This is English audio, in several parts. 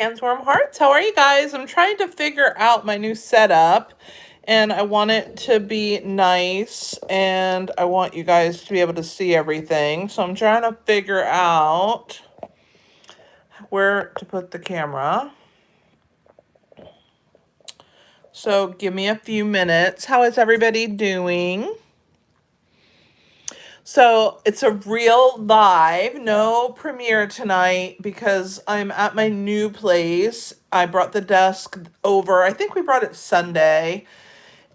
Hands Warm Hearts, how are you guys? I'm trying to figure out my new setup and I want it to be nice and I want you guys to be able to see everything. So I'm trying to figure out where to put the camera. So give me a few minutes. How is everybody doing? So it's a real live, no premiere tonight because I'm at my new place. I brought the desk over. I think we brought it Sunday.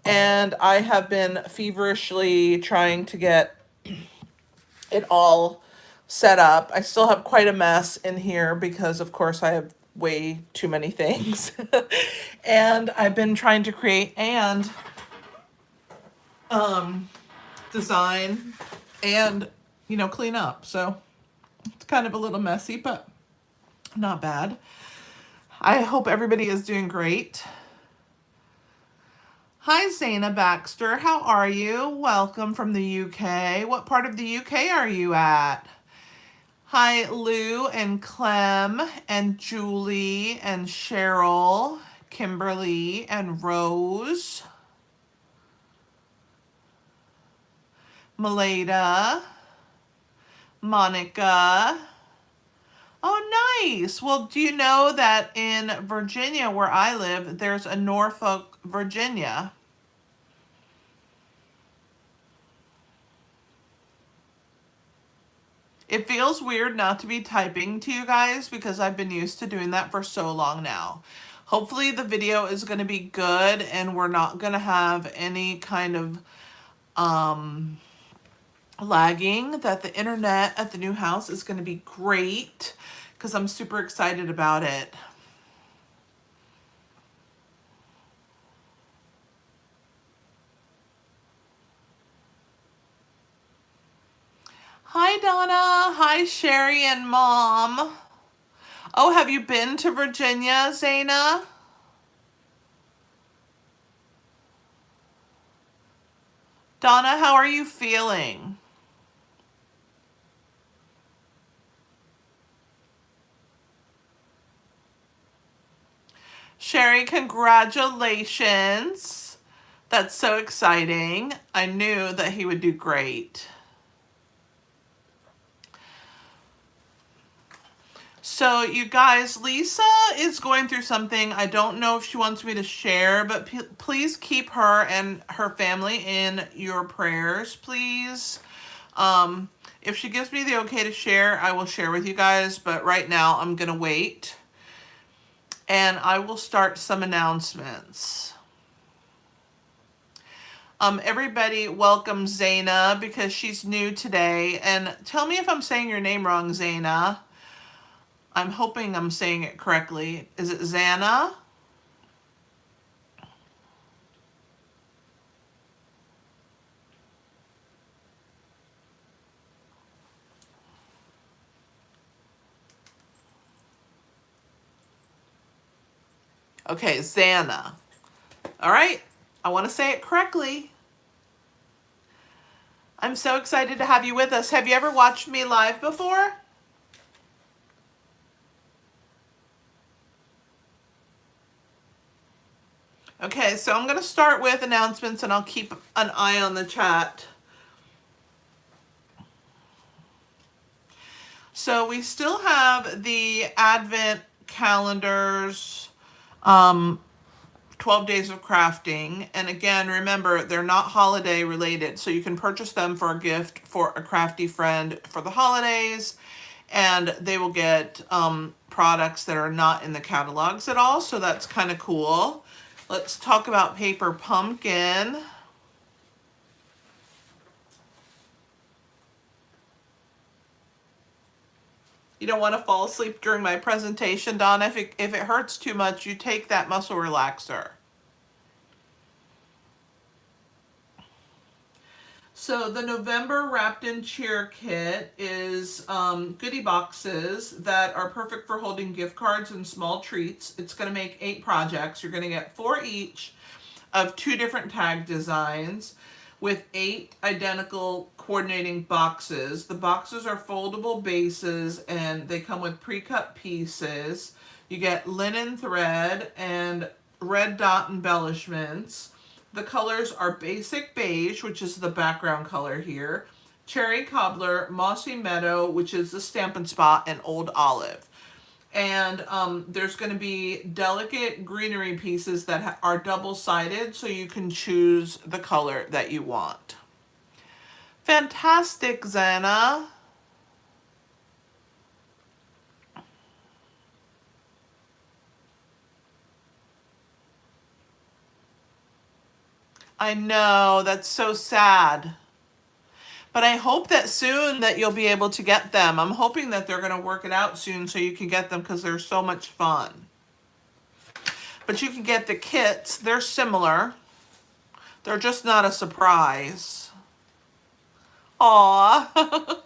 And I have been feverishly trying to get it all set up. I still have quite a mess in here because, of course, I have way too many things. And I've been trying to create and design and, clean up. So it's kind of a little messy, but not bad. I hope everybody is doing great. Hi, Zaina Baxter. How are you? Welcome from the UK. What part of the UK are you at? Hi, Lou and Clem and Julie and Cheryl, Kimberly and Rose, Maleda, Monica. Oh, nice. Well, do you know that in Virginia, where I live, there's a Norfolk, Virginia? It feels weird not to be typing to you guys because I've been used to doing that for so long now. Hopefully the video is going to be good and we're not going to have any kind of lagging, that the internet at the new house is going to be great because I'm super excited about it. Hi, Donna. Hi, Sherry and Mom. Oh, have you been to Virginia, Zaina? Donna, how are you feeling? Sherry, congratulations. That's so exciting. I knew that he would do great. So you guys, Lisa is going through something. I don't know if she wants me to share, but please keep her and her family in your prayers, please. If she gives me the okay to share, I will share with you guys, but right now I'm going to wait. And I will start some announcements. Everybody welcome Zaina because she's new today. And tell me if I'm saying your name wrong, Zaina. I'm hoping I'm saying it correctly. Is it Zana? Okay, Zana. All right, I want to say it correctly. I'm so excited to have you with us. Have you ever watched me live before? Okay, so I'm going to start with announcements and I'll keep an eye on the chat. So we still have the Advent calendars, 12 days of crafting. And again, remember, they're not holiday related. So you can purchase them for a gift for a crafty friend for the holidays. And they will get products that are not in the catalogs at all. So that's kind of cool. Let's talk about Paper Pumpkin. You don't want to fall asleep during my presentation, Donna. If it hurts too much, you take that muscle relaxer. So the November Wrapped in Cheer kit is goodie boxes that are perfect for holding gift cards and small treats. It's going to make 8 projects. You're going to get 4 each of 2 different tag designs with 8 identical coordinating boxes. The boxes are foldable bases and they come with pre-cut pieces. You get linen thread and red dot embellishments. The colors are basic beige, which is the background color here, cherry cobbler, mossy meadow, which is the Stampin' Spot, and old olive. And there's going to be delicate greenery pieces that are double-sided, so you can choose the color that you want. Fantastic, Xana. I know, that's so sad. But I hope that soon that you'll be able to get them. I'm hoping that they're going to work it out soon so you can get them because they're so much fun. But you can get the kits. They're similar. They're just not a surprise. Aw.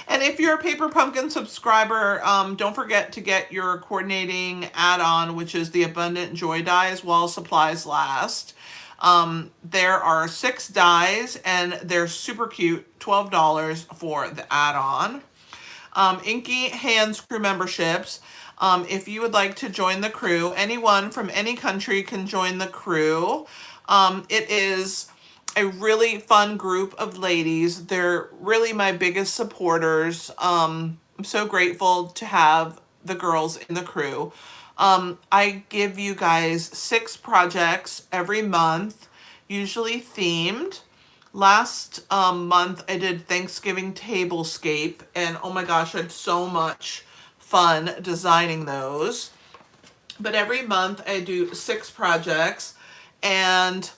And if you're a Paper Pumpkin subscriber, don't forget to get your coordinating add-on, which is the Abundant Joy dies while supplies last. There are 6 dies, and they're super cute. $12 for the add-on. Inky Hands crew memberships. If you would like to join the crew, anyone from any country can join the crew. It is a really fun group of ladies. They're really my biggest supporters. I'm so grateful to have the girls in the crew. I give you guys 6 projects every month, usually themed. Last month I did Thanksgiving Tablescape, and oh my gosh, I had so much fun designing those. But every month I do 6 projects, and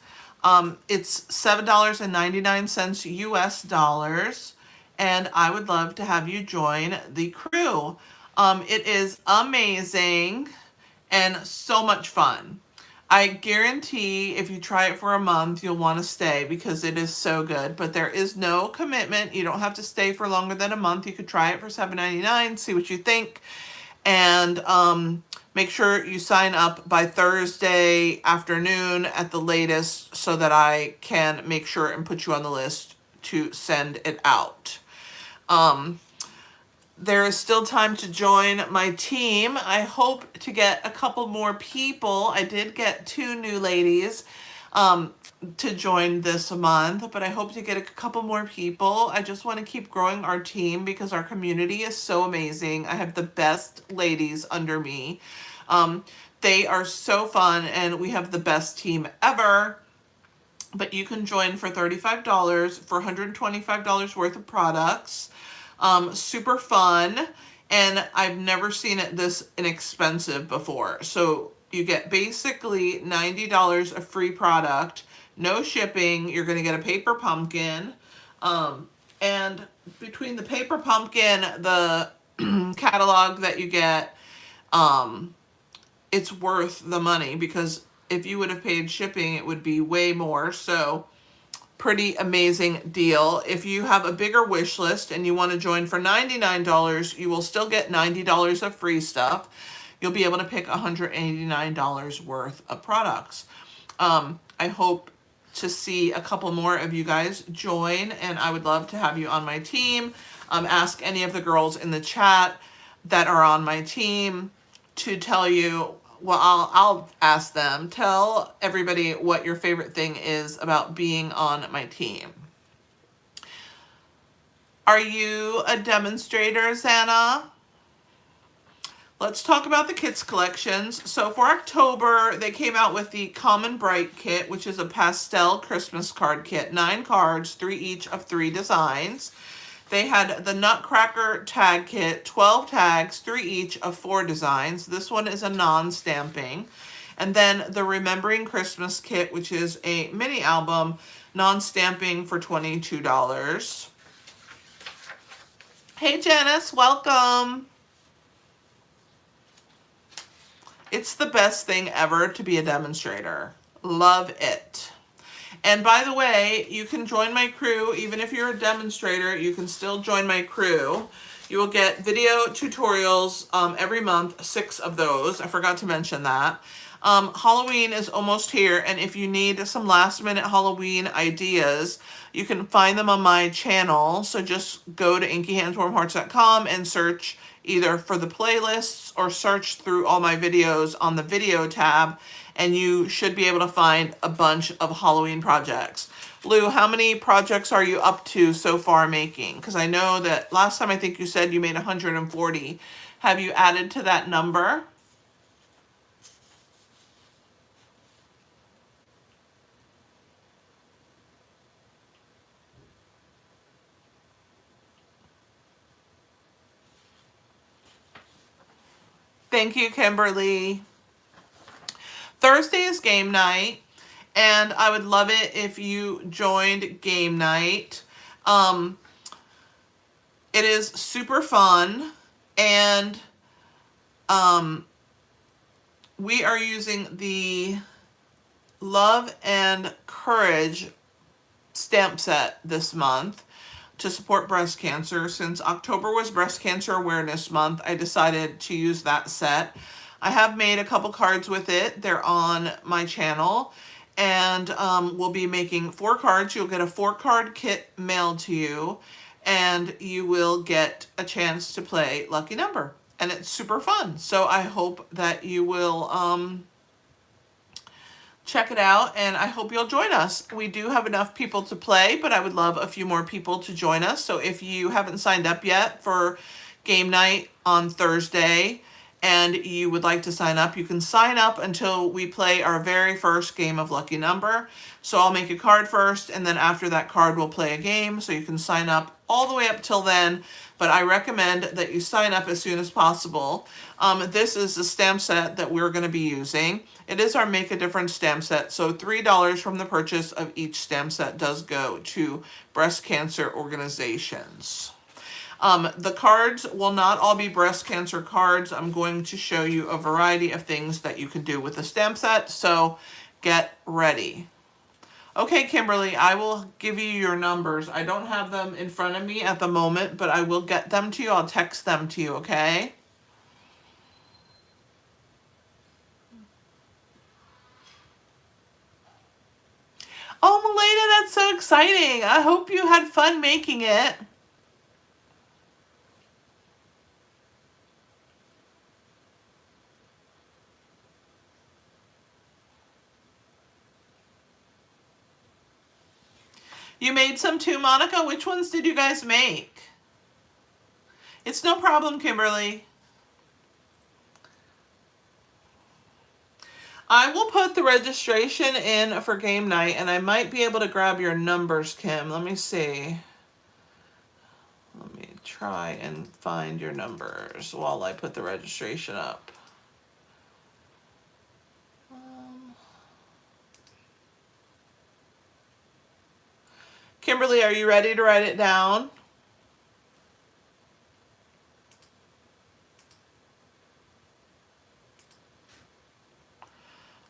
it's $7.99 US dollars, and I would love to have you join the crew. It is amazing and so much fun. I guarantee if you try it for a month, you'll want to stay because it is so good. But there is no commitment. You don't have to stay for longer than a month. You could try it for $7.99, see what you think, and make sure you sign up by Thursday afternoon at the latest so that I can make sure and put you on the list to send it out. There is still time to join my team. I hope to get a couple more people. I did get 2 new ladies to join this month, but I hope to get a couple more people. I just want to keep growing our team because our community is so amazing. I have the best ladies under me. They are so fun, and we have the best team ever. But you can join for $35 for $125 worth of products. Super fun, and I've never seen it this inexpensive before. So you get basically $90 of free product, no shipping. You're going to get a paper pumpkin, and between the paper pumpkin, the catalog that you get, it's worth the money because if you would have paid shipping, it would be way more. So pretty amazing deal. If you have a bigger wish list and you want to join for $99, you will still get $90 of free stuff. You'll be able to pick $189 worth of products. I hope to see a couple more of you guys join, and I would love to have you on my team. Ask any of the girls in the chat that are on my team to tell you. Well, I'll ask them. Tell everybody what your favorite thing is about being on my team. Are you a demonstrator, Xana? Let's talk about the kits collections. So for October, they came out with the Common Bright kit, which is a pastel Christmas card kit. 9 cards, 3 each of 3 designs. They had the Nutcracker tag kit, 12 tags, 3 each of 4 designs. This one is a non-stamping. And then the Remembering Christmas kit, which is a mini album, non-stamping for $22. Hey Janice, welcome. It's the best thing ever to be a demonstrator. Love it. And by the way, you can join my crew. Even if you're a demonstrator, you can still join my crew. You will get video tutorials every month, 6 of those. I forgot to mention that. Halloween is almost here, and if you need some last minute Halloween ideas, you can find them on my channel. So just go to inkyhandswarmhearts.com and search either for the playlists or search through all my videos on the video tab, and you should be able to find a bunch of Halloween projects. Lou, how many projects are you up to so far making? Because I know that last time I think you said you made 140. Have you added to that number? Thank you, Kimberly. Thursday is game night, and I would love it if you joined game night. It is super fun, and we are using the Love and Courage stamp set this month to support breast cancer. Since October was Breast Cancer Awareness Month, I decided to use that set. I have made a couple cards with it. They're on my channel, and we'll be making 4 cards. You'll get a 4-card kit mailed to you, and you will get a chance to play Lucky Number, and it's super fun. So I hope that you will check it out, and I hope you'll join us. We do have enough people to play, but I would love a few more people to join us. So if you haven't signed up yet for game night on Thursday and you would like to sign up, you can sign up until we play our very first game of Lucky Number. So I'll make a card first, and then after that card we'll play a game, so you can sign up all the way up till then. But I recommend that you sign up as soon as possible. This is the stamp set that we're going to be using. It is our Make a Difference stamp set, so $3 from the purchase of each stamp set does go to breast cancer organizations. The cards will not all be breast cancer cards. I'm going to show you a variety of things that you can do with the stamp set, so get ready. Okay, Kimberly, I will give you your numbers. I don't have them in front of me at the moment, but I will get them to you. I'll text them to you, okay? Oh, Melena, that's so exciting. I hope you had fun making it. You made some too, Monica? Which ones did you guys make? It's no problem, Kimberly. I will put the registration in for game night, and I might be able to grab your numbers, Kim. Let me see. Let me try and find your numbers while I put the registration up. Kimberly, are you ready to write it down?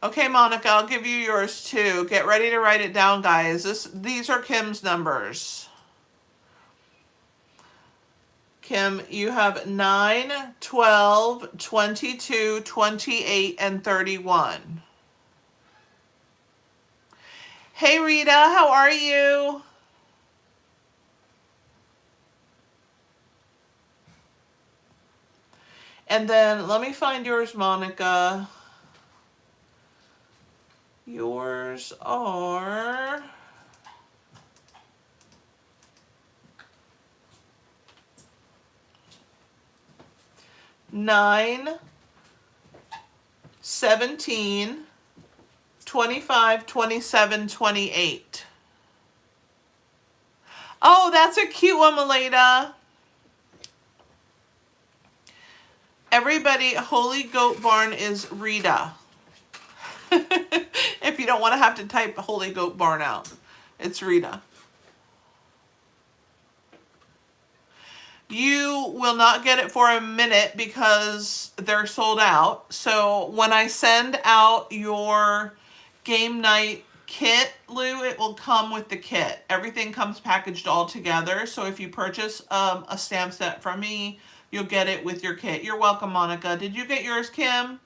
Okay, Monica, I'll give you yours too. Get ready to write it down, guys. These are Kim's numbers. Kim, you have 9, 12, 22, 28, and 31. Hey, Rita, how are you? And then let me find yours, Monica. Yours are... Nine, 17, 25, 27, 28. Oh, that's a cute one, Meleda. Everybody, Holy Goat Barn is Rita. If you don't want to have to type Holy Goat Barn out, it's Rita. You will not get it for a minute because they're sold out. So when I send out your game night kit, Lou, it will come with the kit. Everything comes packaged all together. So if you purchase a stamp set from me, you'll get it with your kit. You're welcome, Monica. Did you get yours, Kim?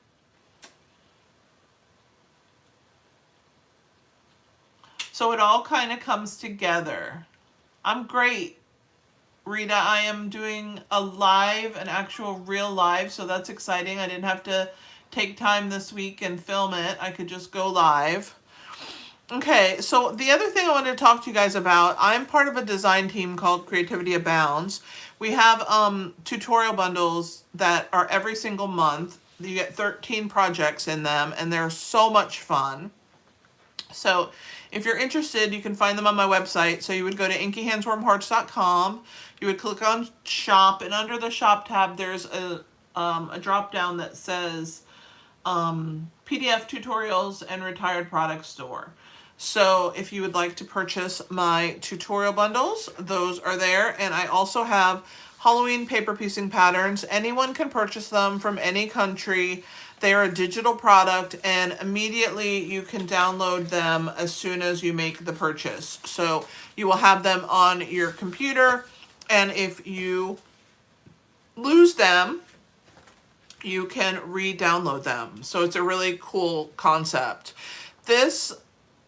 So it all kind of comes together. I'm great. Rita, I am doing a live, an actual real live, so that's exciting. I didn't have to take time this week and film it. I could just go live. Okay, so the other thing I wanted to talk to you guys about, I'm part of a design team called Creativity Abounds. We have tutorial bundles that are every single month. You get 13 projects in them, and they're so much fun. So if you're interested, you can find them on my website. So you would go to inkyhandswarmhearts.com. You would click on shop, and under the shop tab, there's a drop down that says PDF tutorials and retired product store. So if you would like to purchase my tutorial bundles, those are there. And I also have Halloween paper piecing patterns. Anyone can purchase them from any country. They are a digital product, and immediately you can download them as soon as you make the purchase. So you will have them on your computer, and if you lose them, you can re-download them. So it's a really cool concept. This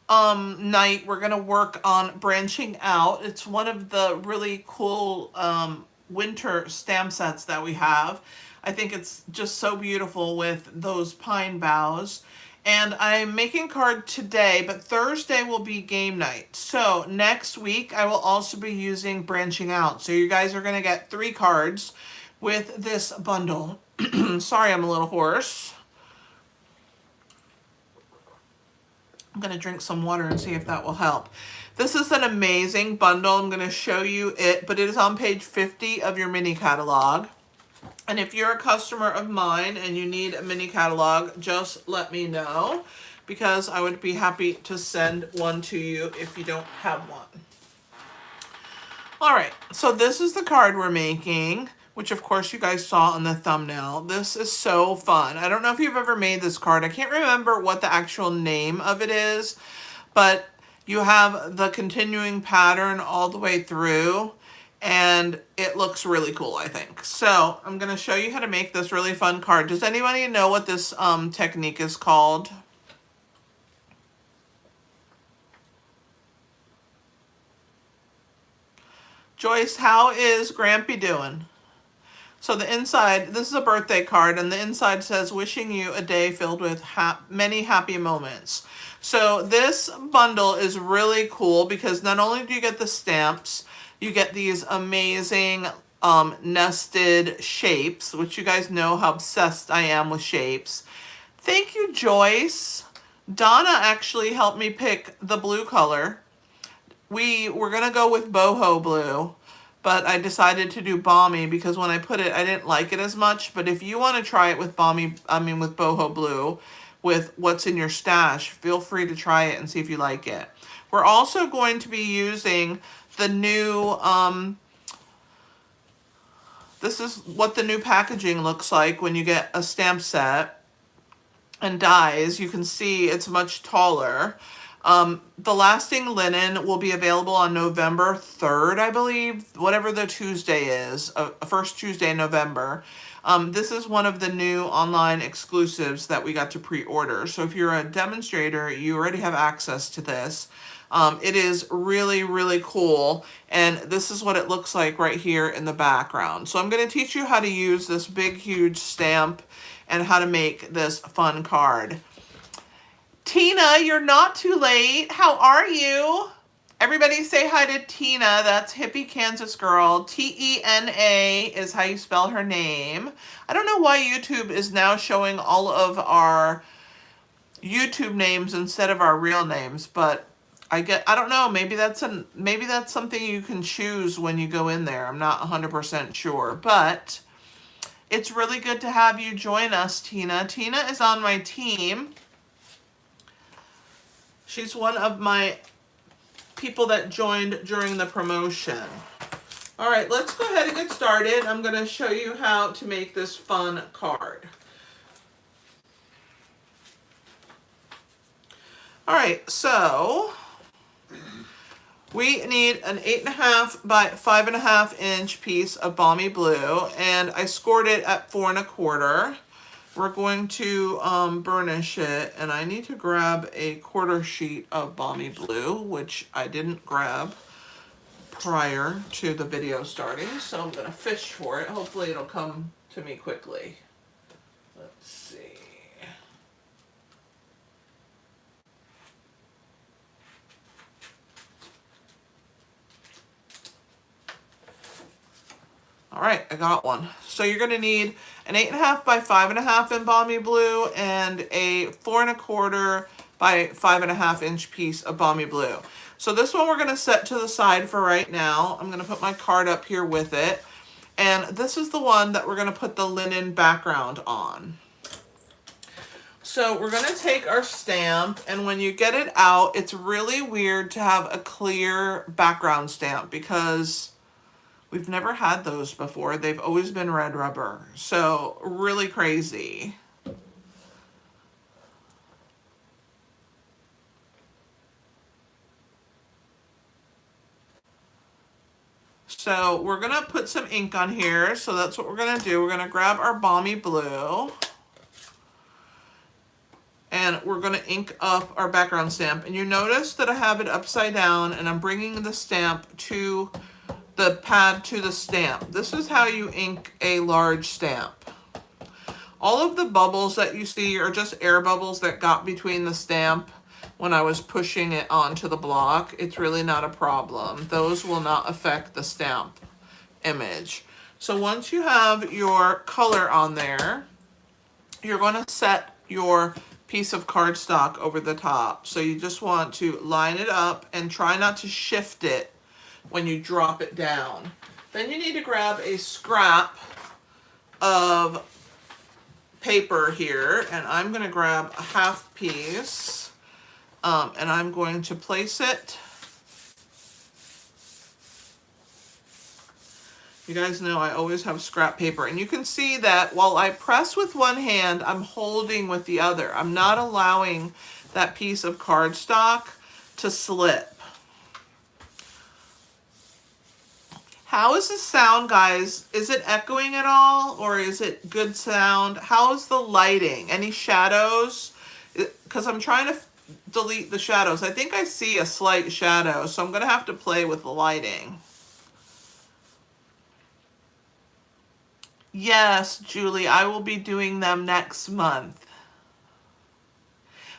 night we're going to work on branching out. It's one of the really cool winter stamp sets that we have. I think it's just so beautiful with those pine boughs. And I'm making a card today, but Thursday will be game night. So next week I will also be using branching out. So you guys are going to get 3 cards with this bundle. Sorry, I'm a little hoarse. I'm going to drink some water and see if that will help. This is an amazing bundle. I'm going to show you it, but it is on page 50 of your mini catalog. And if you're a customer of mine and you need a mini catalog, just let me know, because I would be happy to send one to you if you don't have one. All right, so this is the card we're making, which of course you guys saw on the thumbnail. This is so fun. I don't know if you've ever made this card. I can't remember what the actual name of it is, but you have the continuing pattern all the way through, and it looks really cool, I think. So I'm going to show you how to make this really fun card. Does anybody know what this technique is called? Joyce, how is Grampy doing? So the inside, this is a birthday card, and the inside says, wishing you a day filled with many happy moments. So this bundle is really cool because not only do you get the stamps, you get these amazing nested shapes, which you guys know how obsessed I am with shapes. Thank you, Joyce. Donna actually helped me pick the blue color. We were going to go with boho blue, but I decided to do balmy because when I put it, I didn't like it as much. But if you want to try it with with boho blue, with what's in your stash, feel free to try it and see if you like it. We're also going to be using the new, this is what the new packaging looks like when you get a stamp set and dies. You can see it's much taller. The lasting linen will be available on November 3rd, I believe, whatever the Tuesday is, first Tuesday in November. This is one of the new online exclusives that we got to pre-order. So if you're a demonstrator, you already have access to this. It is really, really cool. And this is what it looks like right here in the background. So I'm going to teach you how to use this big, huge stamp and how to make this fun card. Tina, you're not too late. How are you? Everybody say hi to Tina. That's Hippie Kansas Girl. T-E-N-A is how you spell her name. I don't know why YouTube is now showing all of our YouTube names instead of our real names, but I don't know, maybe that's something you can choose when you go in there. I'm not 100% sure, but it's really good to have you join us, Tina. Tina is on my team. She's one of my people that joined during the promotion. All right, let's go ahead and get started. I'm going to show you how to make this fun card. All right, so we need an 8.5 by 5.5 inch piece of balmy blue, and I scored it at 4 1/4. We're going to burnish it, and I need to grab a 1/4 sheet of balmy blue, which I didn't grab prior to the video starting, so I'm going to fish for it. Hopefully it'll come to me quickly. Let's see. All right, I got one. So you're going to need an 8.5 by 5.5 in Balmy Blue and a 4 1/4 by 5.5 inch piece of Balmy Blue. So this one we're going to set to the side for right now. I'm going to put my card up here with it. And this is the one that we're going to put the linen background on. So we're going to take our stamp, and when you get it out, it's really weird to have a clear background stamp because we've never had those before. They've always been red rubber. So really crazy. So we're going to put some ink on here. So that's what we're going to do. We're going to grab our Balmy Blue. And we're going to ink up our background stamp. And you notice that I have it upside down and I'm bringing the stamp to the pad to the stamp. This is how you ink a large stamp. All of the bubbles that you see are just air bubbles that got between the stamp when I was pushing it onto the block. It's really not a problem. Those will not affect the stamp image. So once you have your color on there, you're going to set your piece of cardstock over the top. So you just want to line it up and try not to shift it when you drop it down. Then you need to grab a scrap of paper here, and I'm going to grab a half piece, and I'm going to place it. You guys know I always have scrap paper, and you can see that while I press with one hand, I'm holding with the other. I'm not allowing that piece of cardstock to slip. How is the sound, guys? Is it echoing at all, or is it good sound? How is the lighting? Any shadows? Because I'm trying to delete the shadows. I think I see a slight shadow, so I'm going to have to play with the lighting. Yes, Julie, I will be doing them next month.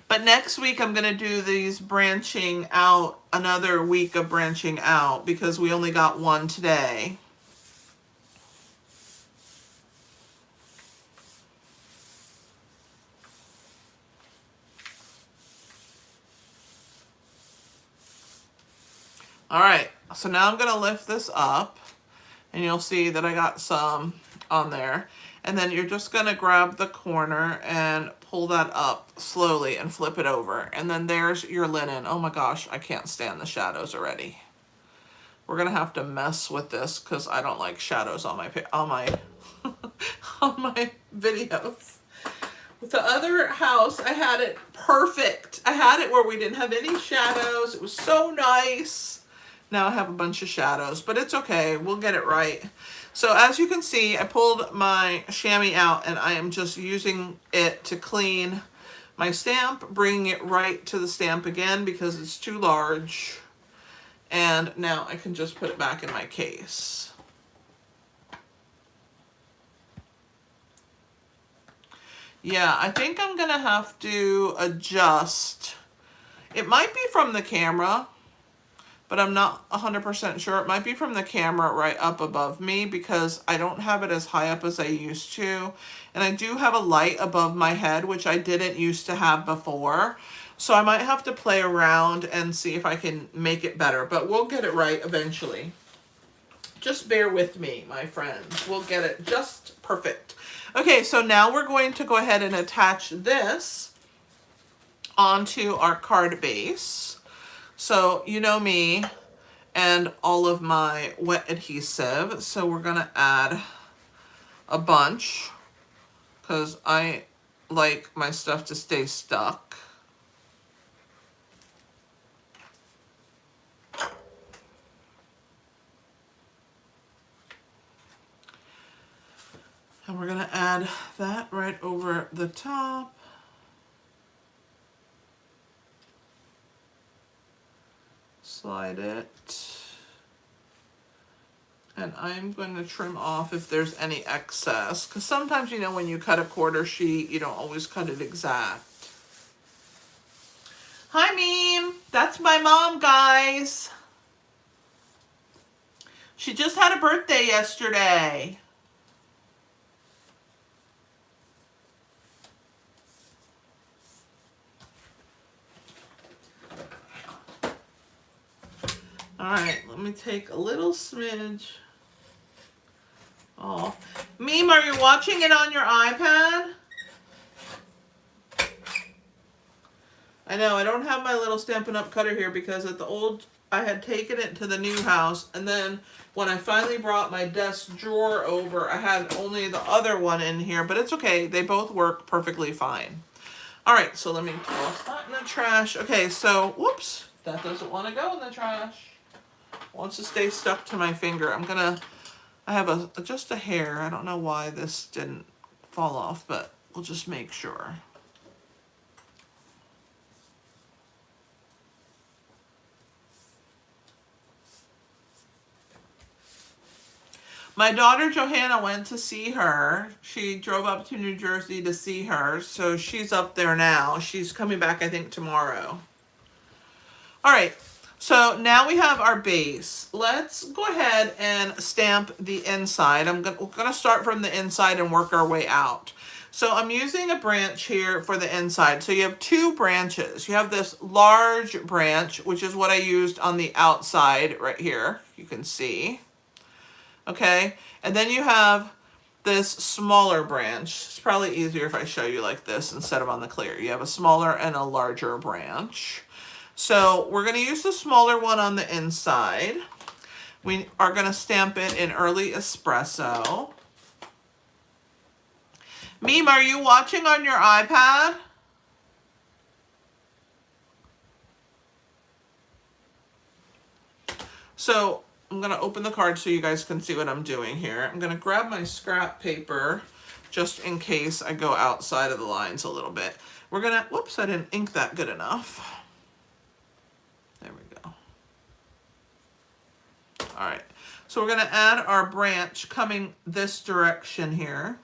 But next week I'm going to do these branching out, another week of branching out, because we only got one today. All right, so now I'm going to lift this up, and you'll see that I got some on there. And then you're just going to grab the corner and pull that up slowly and flip it over. And then there's your linen. Oh my gosh, I can't stand the shadows already. We're going to have to mess with this because I don't like shadows on my on my videos. With the other house, I had it perfect. I had it where we didn't have any shadows. It was so nice. Now I have a bunch of shadows, but it's okay. We'll get it right. So as you can see, I pulled my chamois out and I am just using it to clean my stamp, bringing it right to the stamp again because it's too large. And now I can just put it back in my case. Yeah, I think I'm going to have to adjust. It might be from the camera, but I'm not 100% sure. It might be from the camera right up above me because I don't have it as high up as I used to. And I do have a light above my head, which I didn't used to have before. So I might have to play around and see if I can make it better, but we'll get it right eventually. Just bear with me, my friends. We'll get it just perfect. Okay, so now we're going to go ahead and attach this onto our card base. So you know me and all of my wet adhesive. So we're going to add a bunch because I like my stuff to stay stuck. And we're going to add that right over the top. Slide it. And I'm going to trim off if there's any excess. Because sometimes, you know, when you cut a quarter sheet, you don't always cut it exact. Hi, Meme. That's my mom, guys. She just had a birthday yesterday. All right, let me take a little smidge off. Meme, are you watching it on your iPad? I know, I don't have my little Stampin' Up! Cutter here because at the old, I had taken it to the new house, and then when I finally brought my desk drawer over, I had only the other one in here, but it's okay. They both work perfectly fine. All right, so let me toss that in the trash. Okay, so, whoops, that doesn't want to go in the trash. Wants to stay stuck to my finger. I have just a hair. I don't know why this didn't fall off, but we'll just make sure. My daughter Johanna went to see her. She drove up to New Jersey to see her, so she's up there now. She's coming back, I think, tomorrow. All right. So now we have our base. Let's go ahead and stamp the inside. We're gonna start from the inside and work our way out. So I'm using a branch here for the inside. So you have two branches. You have this large branch, which is what I used on the outside right here. You can see. Okay, and then you have this smaller branch. It's probably easier if I show you like this instead of on the clear. You have a smaller and a larger branch. So we're going to use the smaller one on the inside. We are going to stamp it in Early Espresso. Meme, are you watching on your iPad? So I'm going to open the card so you guys can see what I'm doing here. I'm going to grab my scrap paper just in case I go outside of the lines a little bit. We're going to, whoops, I didn't ink that good enough. There we go. All right, so we're going to add our branch coming this direction here.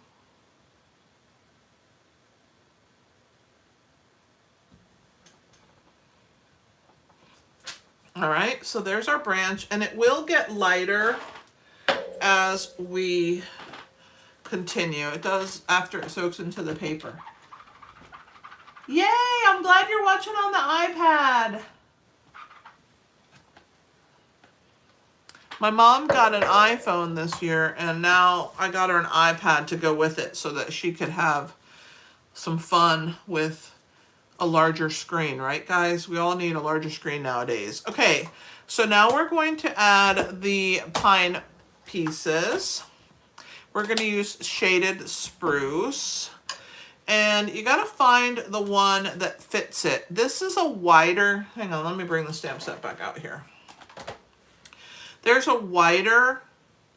All right, so there's our branch, and it will get lighter as we continue. It does after it soaks into the paper. Yay, I'm glad you're watching on the iPad. My mom got an iPhone this year, and now I got her an iPad to go with it so that she could have some fun with a larger screen, right, guys? We all need a larger screen nowadays. Okay, so now we're going to add the pine pieces. We're going to use shaded spruce. And you got to find the one that fits it. This is a wider, hang on, let me bring the stamp set back out here. There's a wider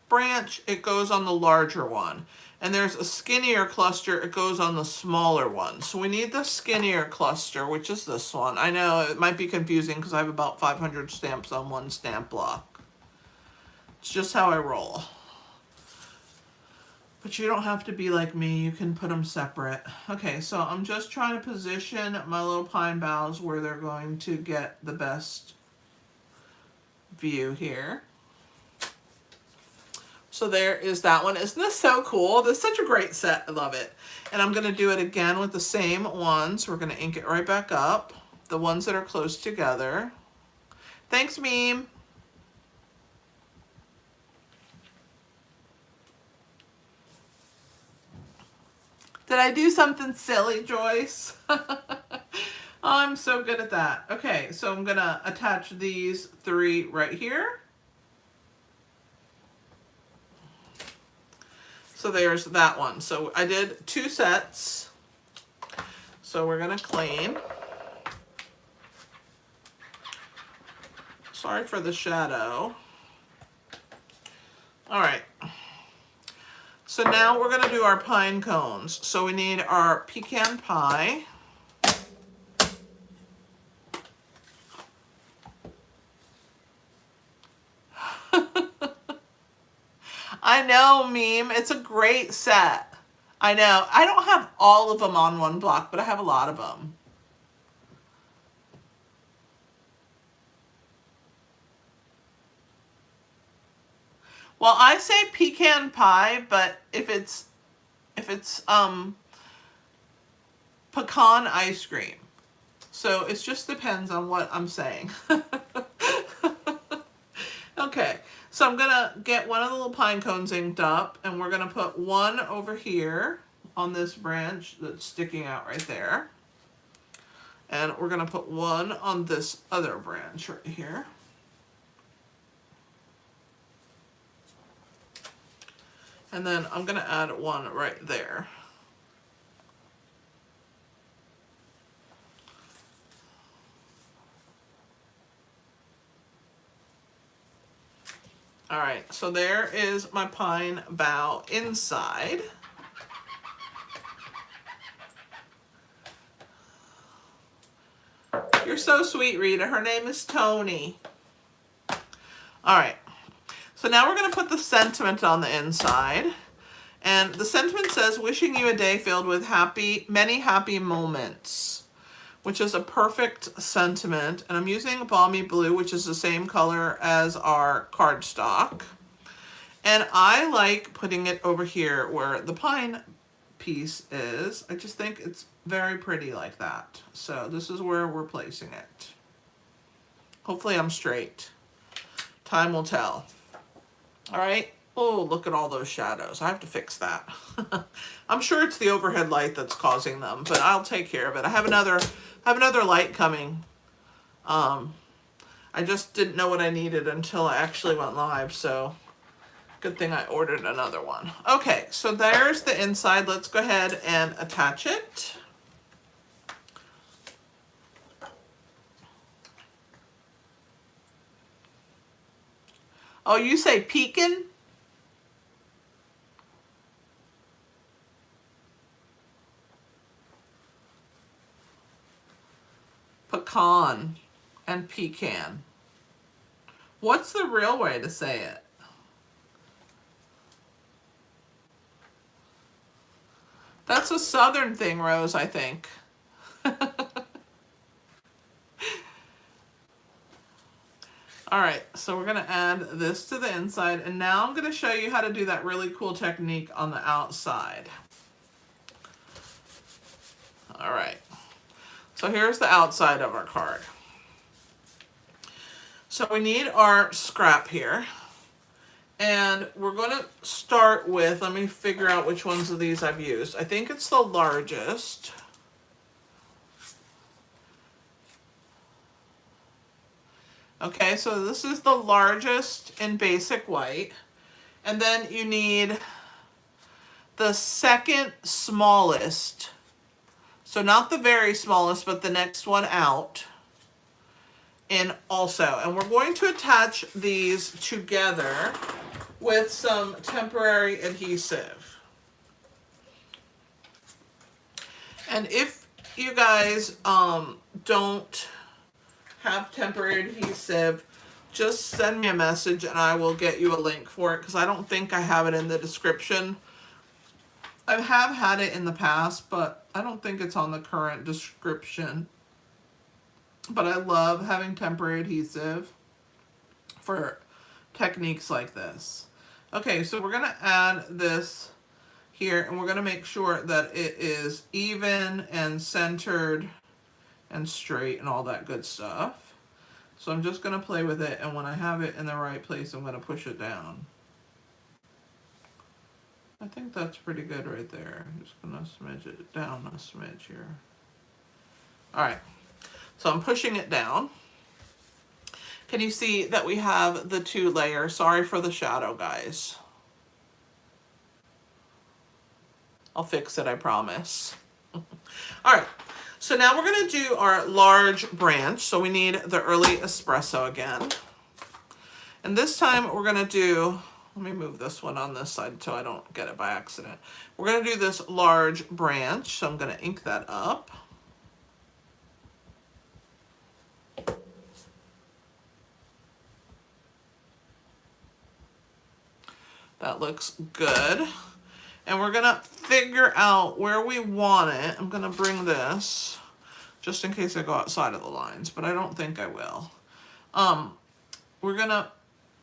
branch, it goes on the larger one. And there's a skinnier cluster, it goes on the smaller one. So we need the skinnier cluster, which is this one. I know it might be confusing because I have about 500 stamps on one stamp block. It's just how I roll. But you don't have to be like me, you can put them separate. Okay, so I'm just trying to position my little pine boughs where they're going to get the best view here. So there is that one. Isn't this so cool? This is such a great set. I love it. And I'm going to do it again with the same ones. We're going to ink it right back up. The ones that are close together. Thanks, Meme. Did I do something silly, Joyce? I'm so good at that. Okay, so I'm going to attach these three right here. So there's that one. So I did 2 sets. So we're going to clean. Sorry for the shadow. All right. So now we're going to do our pine cones. So we need our pecan pie. I know, meme. It's a great set. I know. I don't have all of them on one block, but I have a lot of them. Well, I say pecan pie, but if it's pecan ice cream. So it just depends on what I'm saying. Okay, so I'm gonna get one of the little pine cones inked up, and we're gonna put one over here on this branch that's sticking out right there. And we're gonna put one on this other branch right here. And then I'm gonna add one right there. All right, so there is my pine bough inside. You're so sweet, Rita. Her name is Tony. All right, so now we're gonna put the sentiment on the inside. And the sentiment says, wishing you a day filled with many happy moments, which is a perfect sentiment. And I'm using Balmy Blue, which is the same color as our cardstock. And I like putting it over here where the pine piece is. I just think it's very pretty like that. So this is where we're placing it. Hopefully I'm straight. Time will tell. All right. Oh, look at all those shadows. I have to fix that. I'm sure it's the overhead light that's causing them, but I'll take care of it. I have another light coming. I just didn't know what I needed until I actually went live, so good thing I ordered another one. Okay, so there's the inside. Let's go ahead and attach it. Oh, you say pecan? Pecan and pecan. What's the real way to say it? That's a southern thing, Rose, I think. All right, so we're gonna add this to the inside, and now I'm gonna show you how to do that really cool technique on the outside. All right, so here's the outside of our card. So we need our scrap here, and we're gonna start with, let me figure out which ones of these I've used. I think it's the largest. Okay, so this is the largest in basic white. And then you need the second smallest. So not the very smallest, but the next one out. In also. And we're going to attach these together with some temporary adhesive. And if you guys don't have temporary adhesive, just send me a message and I will get you a link for it, because I don't think I have it in the description. I have had it in the past, but I don't think it's on the current description. But I love having temporary adhesive for techniques like this. Okay, so we're gonna add this here, and we're gonna make sure that it is even and centered and straight and all that good stuff. So I'm just going to play with it, and when I have it in the right place, I'm going to push it down. I think that's pretty good right there. I'm just going to smidge it down a smidge here. All right, so I'm pushing it down. Can you see that we have the two layers? Sorry for the shadow, guys. I'll fix it, I promise. All right. So now we're going to do our large branch. So we need the early espresso again. And this time we're going to do, let me move this one on this side so I don't get it by accident. We're going to do this large branch. So I'm going to ink that up. That looks good. And we're gonna figure out where we want it. I'm gonna bring this just in case I go outside of the lines, but I don't think I will. We're gonna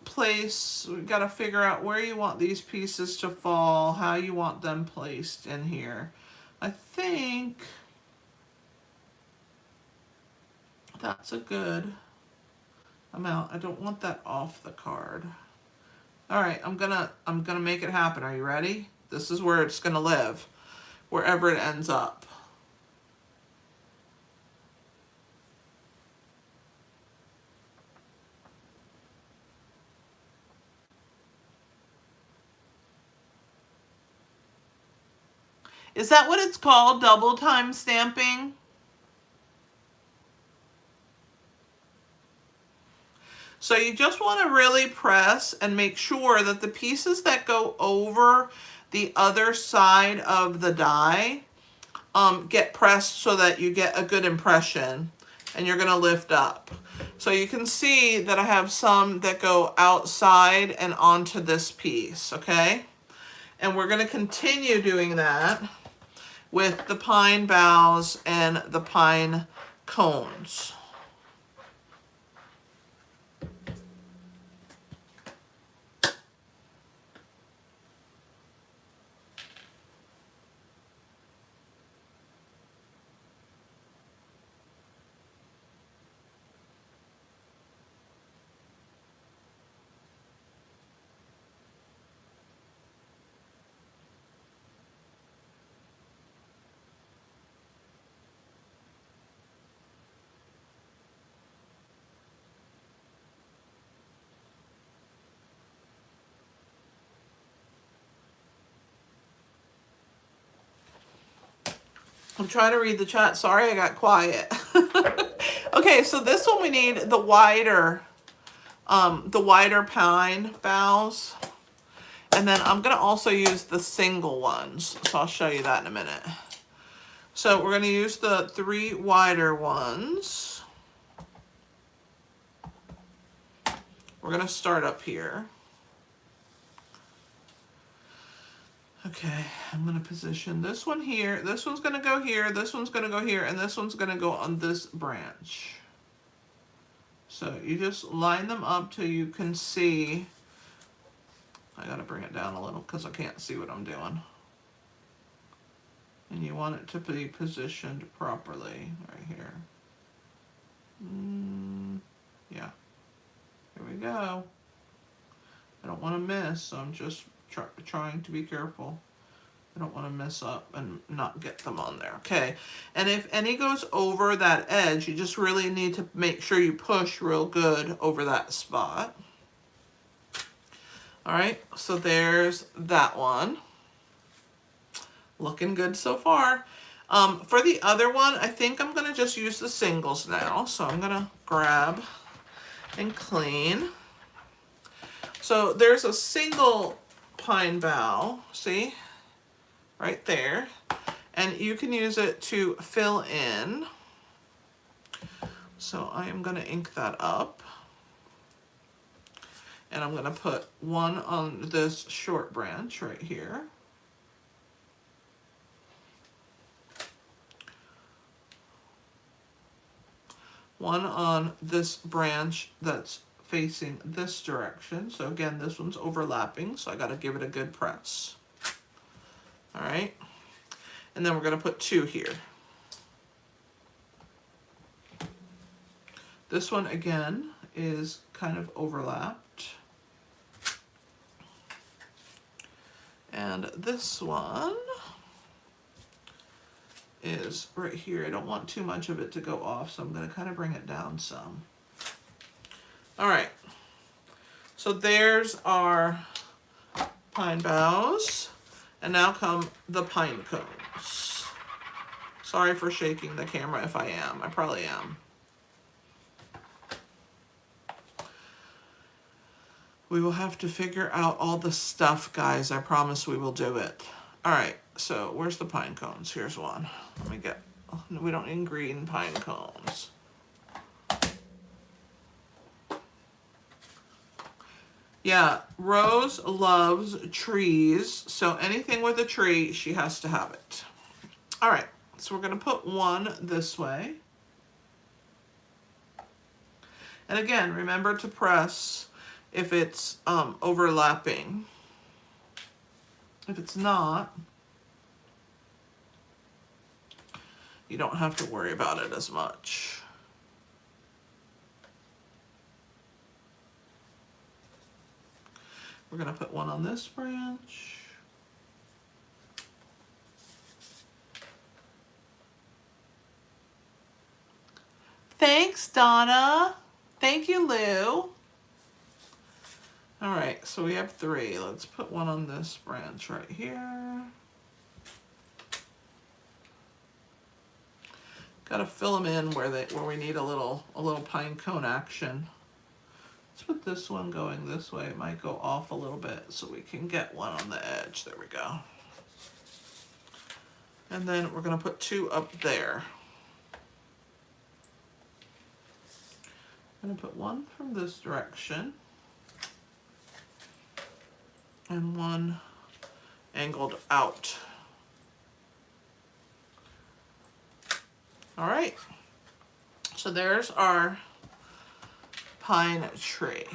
place, we gotta figure out where you want these pieces to fall, how you want them placed in here. I think that's a good amount. I don't want that off the card. All right, I'm gonna make it happen. Are you ready? This is where it's gonna live, wherever it ends up. Is that what it's called, double time stamping? So you just want to really press and make sure that the pieces that go over the other side of the die get pressed so that you get a good impression, and you're going to lift up. So you can see that I have some that go outside and onto this piece, okay? And we're going to continue doing that with the pine boughs and the pine cones. I'm trying to read the chat. Sorry, I got quiet. Okay, so this one we need the wider pine boughs. And then I'm going to also use the single ones. So I'll show you that in a minute. So we're going to use the 3 wider ones. We're going to start up here. Okay, I'm going to position this one here. This one's going to go here. This one's going to go here. And this one's going to go on this branch. So you just line them up till you can see. I got to bring it down a little because I can't see what I'm doing. And you want it to be positioned properly right here. Yeah. Here we go. I don't want to miss, so I'm just trying to be careful. I don't want to mess up and not get them on there. Okay, and if any goes over that edge, you just really need to make sure you push real good over that spot. All right, so there's that one. Looking good so far. For the other one, I think I'm going to just use the singles now. So I'm going to grab and clean. So there's a single pine bough, see, right there, and you can use it to fill in. So I am going to ink that up, and I'm going to put one on this short branch right here. One on this branch that's facing this direction. So again, this one's overlapping, so I got to give it a good press. All right, and then we're going to put 2 here. This one again is kind of overlapped, and this one is right here. I don't want too much of it to go off, so I'm going to kind of bring it down some. All right, so there's our pine boughs, and now come the pine cones. Sorry for shaking the camera if I am. I probably am. We will have to figure out all the stuff, guys. I promise we will do it. All right, so where's the pine cones? Here's one. Let me get, we don't need green pine cones. Yeah, Rose loves trees, so anything with a tree, she has to have it. All right, so we're going to put one this way. And again, remember to press if it's overlapping. If it's not, you don't have to worry about it as much. We're going to put one on this branch. Thanks, Donna. Thank you, Lou. All right, so we have 3. Let's put one on this branch right here. Got to fill them in where we need a little pine cone action. Let's put this one going this way. It might go off a little bit so we can get one on the edge. There we go. And then we're going to put 2 up there. I'm going to put one from this direction and one angled out. All right, so there's our pine tree.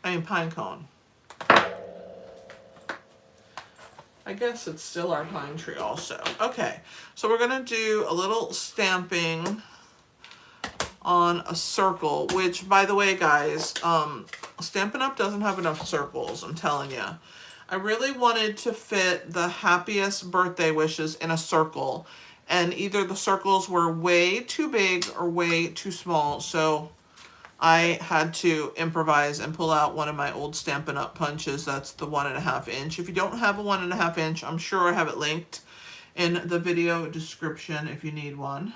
Pine cone. I guess it's still our pine tree also. Okay, so we're gonna do a little stamping on a circle, which, by the way, guys, Stampin' Up! Doesn't have enough circles, I'm telling you. I really wanted to fit the happiest birthday wishes in a circle, and either the circles were way too big or way too small, so I had to improvise and pull out one of my old Stampin' Up! Punches. That's the 1.5 inch. If you don't have a 1.5 inch, I'm sure I have it linked in the video description if you need one.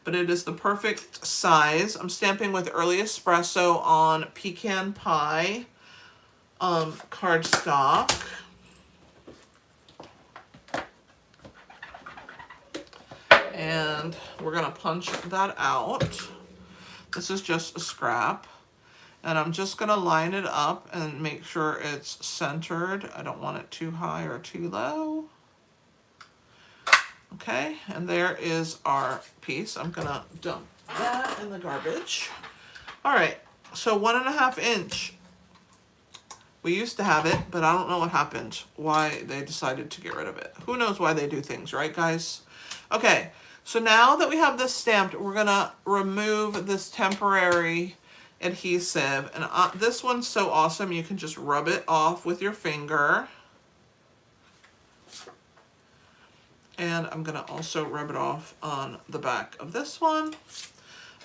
But it is the perfect size. I'm stamping with Early Espresso on pecan pie cardstock. And we're gonna punch that out. This is just a scrap. And I'm just gonna line it up and make sure it's centered. I don't want it too high or too low. Okay, and there is our piece. I'm gonna dump that in the garbage. All right, so 1.5 inch. We used to have it, but I don't know what happened, why they decided to get rid of it. Who knows why they do things, right, guys? Okay, so now that we have this stamped, we're gonna remove this temporary adhesive. And this one's so awesome, you can just rub it off with your finger. And I'm gonna also rub it off on the back of this one.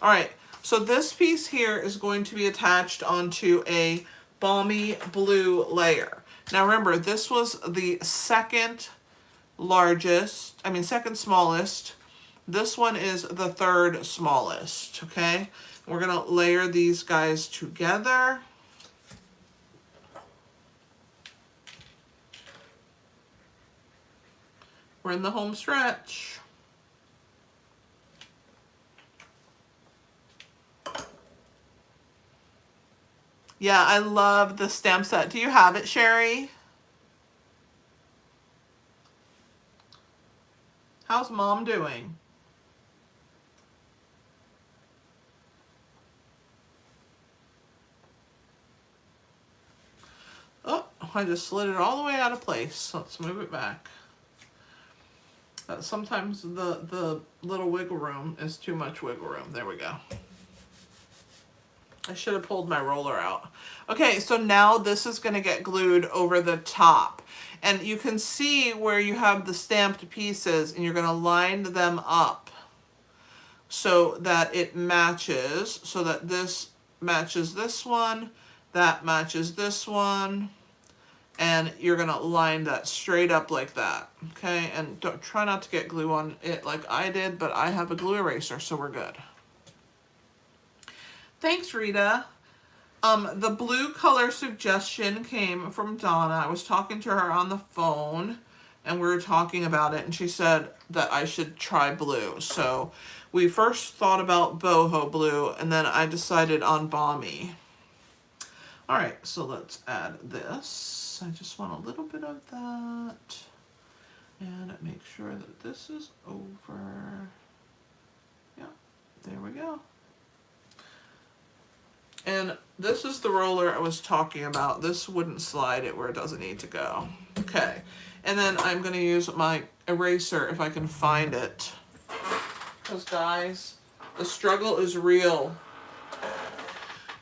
All right, so this piece here is going to be attached onto a balmy blue layer. Now remember, this was the second smallest. This one is the 3rd smallest, okay? We're gonna layer these guys together. We're in the home stretch. Yeah, I love the stamp set. Do you have it, Sherry? How's Mom doing? Oh, I just slid it all the way out of place. Let's move it back. Sometimes the little wiggle room is too much wiggle room. There we go. I should have pulled my roller out. Okay, so now this is going to get glued over the top. And you can see where you have the stamped pieces, and you're going to line them up so that it matches, so that this matches this one, that matches this one, and you're going to line that straight up like that, okay? And try not to get glue on it like I did, but I have a glue eraser, so we're good. Thanks, Rita. The blue color suggestion came from Donna. I was talking to her on the phone, and we were talking about it, and she said that I should try blue. So we first thought about boho blue, and then I decided on balmy. All right, so let's add this. I just want a little bit of that. And make sure that this is over. Yeah, there we go. And this is the roller I was talking about. This wouldn't slide it where it doesn't need to go. Okay, and then I'm gonna use my eraser if I can find it. Because guys, the struggle is real.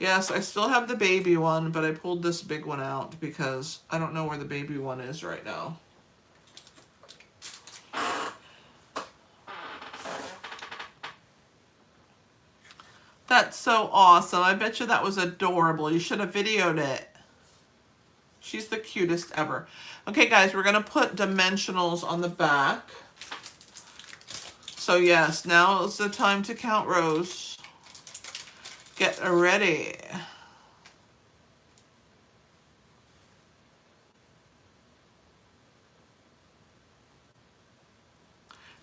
Yes, I still have the baby one, but I pulled this big one out because I don't know where the baby one is right now. That's so awesome. I bet you that was adorable. You should have videoed it. She's the cutest ever. Okay, guys, we're going to put dimensionals on the back. So, yes, now is the time to count rows. Get ready.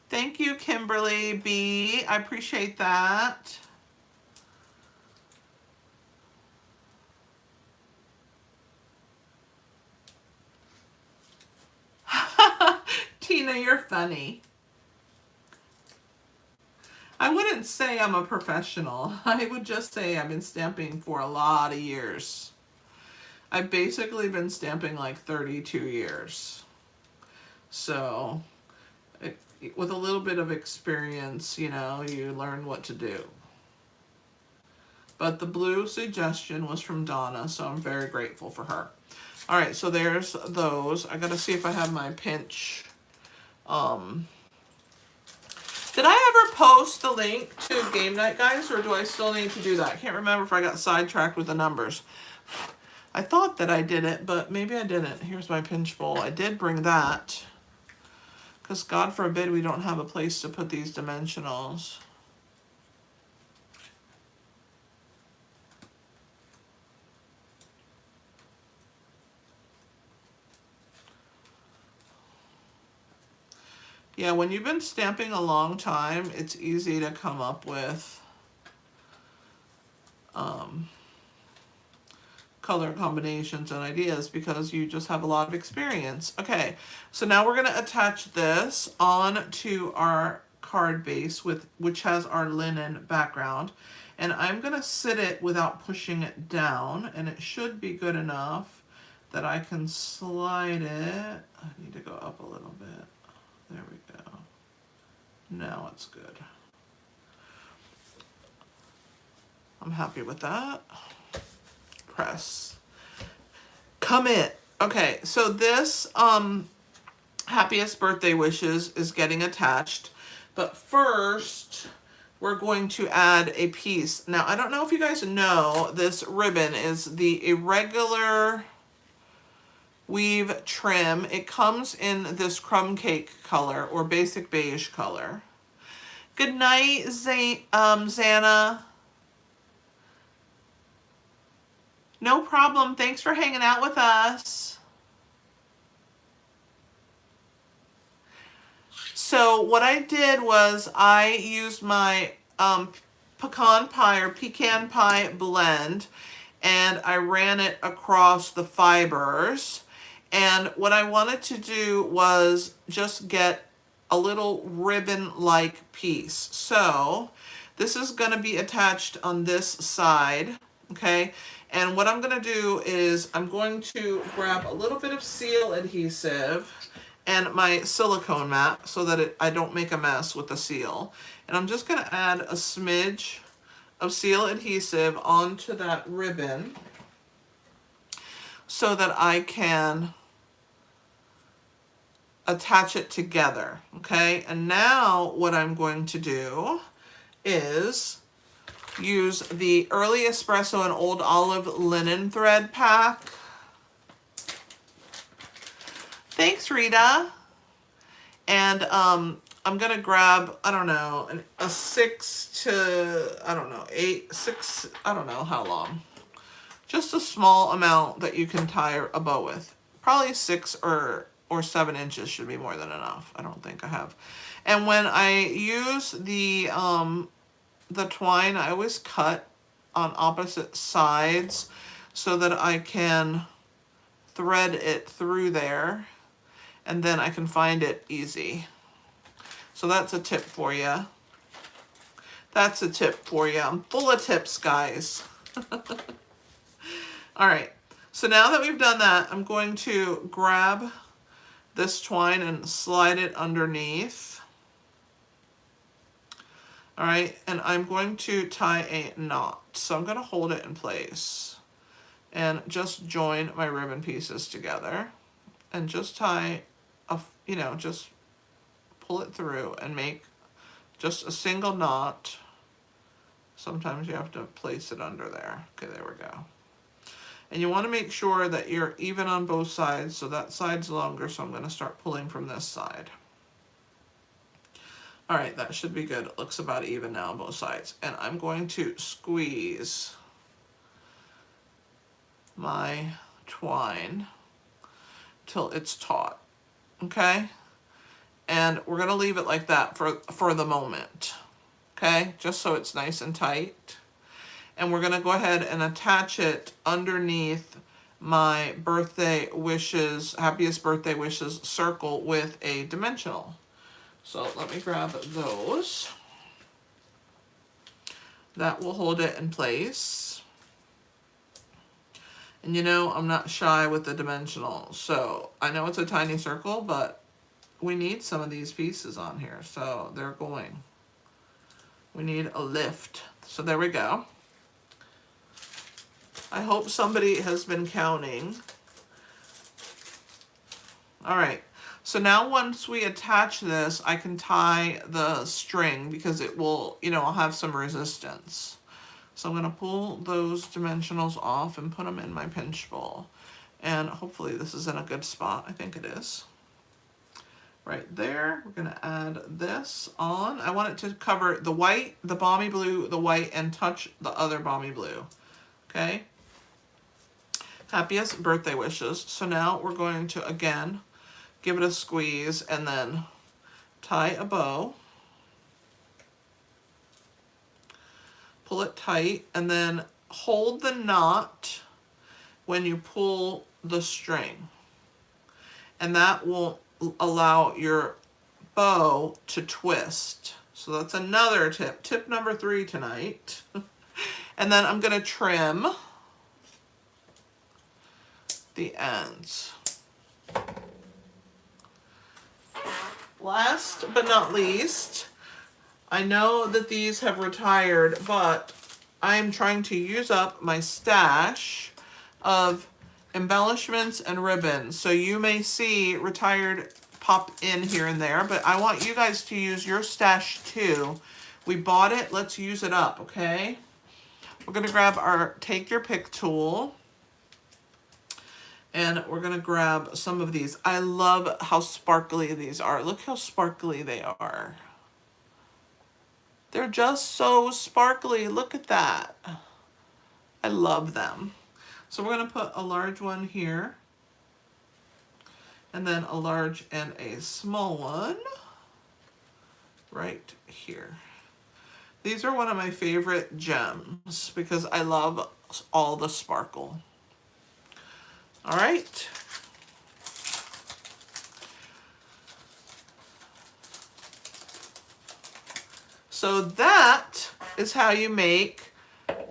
Thank you, Kimberly B. I appreciate that. Tina, you're funny. I wouldn't say I'm a professional. I would just say I've been stamping for a lot of years. I've basically been stamping like 32 years. So, with a little bit of experience, you know, you learn what to do. But the blue suggestion was from Donna, so I'm very grateful for her. All right, so there's those. I gotta see if I have my pinch. Did I ever post the link to game night, guys, or do I still need to do that? I can't remember if I got sidetracked with the numbers. I thought that I did it, but maybe I didn't. Here's my pinch bowl. I did bring that, because God forbid we don't have a place to put these dimensionals. Yeah, when you've been stamping a long time, it's easy to come up with color combinations and ideas because you just have a lot of experience. Okay, so now we're going to attach this on to our card base, which has our linen background. And I'm going to sit it without pushing it down, and it should be good enough that I can slide it. I need to go up a little bit. There we go. Now it's good. I'm happy with that. Press. Commit. Okay, so this happiest birthday wishes is getting attached. But first, we're going to add a piece. Now, I don't know if you guys know, this ribbon is the irregular weave trim. It comes in this crumb cake color or basic beige color. Good night, Xana. No problem. Thanks for hanging out with us. So what I did was I used my pecan pie blend, and I ran it across the fibers. And what I wanted to do was just get a little ribbon-like piece. So this is going to be attached on this side, okay? And what I'm going to do is I'm going to grab a little bit of seal adhesive and my silicone mat so that I don't make a mess with the seal. And I'm just going to add a smidge of seal adhesive onto that ribbon so that I can attach it together, okay? And now what I'm going to do is use the Early Espresso and Old Olive linen thread pack. Thanks, Rita. And I'm gonna grab, I don't know, a 6 to, I don't know, 6, I don't know how long. Just a small amount that you can tie a bow with. Probably 6 or 7 inches should be more than enough. I don't think I have. And when I use the twine, I always cut on opposite sides so that I can thread it through there, and then I can find it easy. So that's a tip for you. That's a tip for you. I'm full of tips, guys. All right, so now that we've done that, I'm going to grab this twine and slide it underneath. All right, and I'm going to tie a knot. So I'm going to hold it in place and just join my ribbon pieces together and just tie a, just pull it through and make just a single knot. Sometimes you have to place it under there. Okay, there we go. And you want to make sure that you're even on both sides. So that side's longer, so I'm going to start pulling from this side. All right, that should be good. It looks about even now on both sides. And I'm going to squeeze my twine till it's taut, okay? And we're gonna leave it like that for the moment, okay? Just so it's nice and tight. And we're gonna go ahead and attach it underneath my birthday wishes, happiest birthday wishes circle with a dimensional. So let me grab those. That will hold it in place. And I'm not shy with the dimensional. So I know it's a tiny circle, but we need some of these pieces on here. So they're going. We need a lift. So there we go. I hope somebody has been counting. All right. So now once we attach this, I can tie the string because it will, I'll have some resistance. So I'm going to pull those dimensionals off and put them in my pinch bowl. And hopefully this is in a good spot. I think it is. Right there. We're going to add this on. I want it to cover the white, the balmy blue, the white, and touch the other balmy blue. Okay. Happiest birthday wishes. So now we're going to, again, give it a squeeze and then tie a bow. Pull it tight and then hold the knot when you pull the string. And that will allow your bow to twist. So that's another tip. Tip number 3 tonight. And then I'm going to trim the ends. Last but not least, I know that these have retired, but I'm trying to use up my stash of embellishments and ribbons. So you may see retired pop in here and there, but I want you guys to use your stash too. We bought it, let's use it up, okay? We're gonna grab our take your pick tool. And we're going to grab some of these. I love how sparkly these are. Look how sparkly they are. They're just so sparkly. Look at that. I love them. So we're going to put a large one here. And then a large and a small one right here. These are one of my favorite gems because I love all the sparkle. All right. So that is how you make,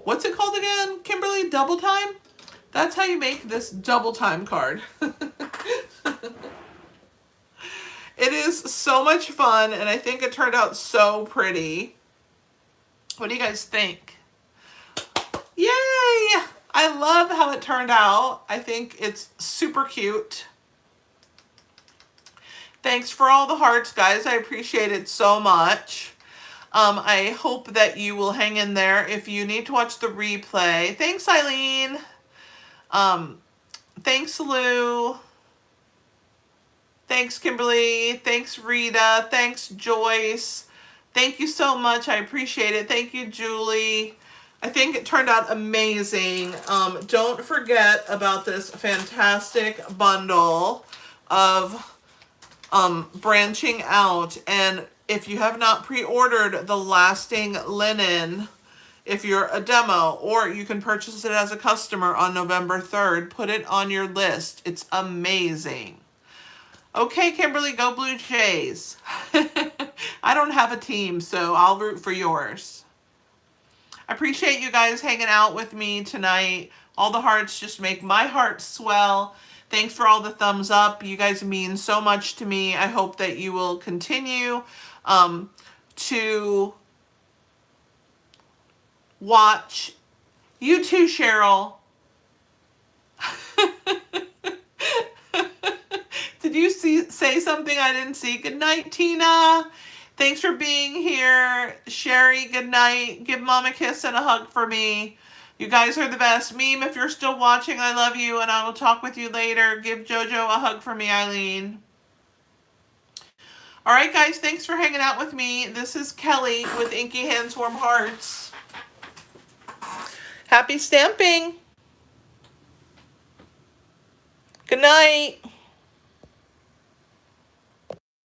what's it called again, Kimberly? Double time? That's how you make this double time card. It is so much fun, and I think it turned out so pretty. What do you guys think? Yay! I love how it turned out. I think it's super cute. Thanks for all the hearts, guys. I appreciate it so much. I hope that you will hang in there if you need to watch the replay. Thanks, Eileen. Thanks, Lou. Thanks, Kimberly. Thanks, Rita. Thanks, Joyce. Thank you so much. I appreciate it. Thank you, Julie. I think it turned out amazing. Don't forget about this fantastic bundle of branching out. And if you have not pre-ordered the lasting linen, if you're a demo, or you can purchase it as a customer on November 3rd. Put it on your list. It's amazing. Okay, Kimberly, go Blue Jays. I don't have a team, so I'll root for yours. I appreciate you guys hanging out with me tonight. All the hearts just make my heart swell. Thanks for all the thumbs up. You guys mean so much to me. I hope that you will continue to watch. You too, Cheryl. Did you say something I didn't see? Good night, Tina. Thanks for being here. Sherry, good night. Give Mom a kiss and a hug for me. You guys are the best. Meme, if you're still watching, I love you, and I will talk with you later. Give JoJo a hug for me, Eileen. All right, guys, thanks for hanging out with me. This is Kelly with Inky Hands Warm Hearts. Happy stamping. Good night.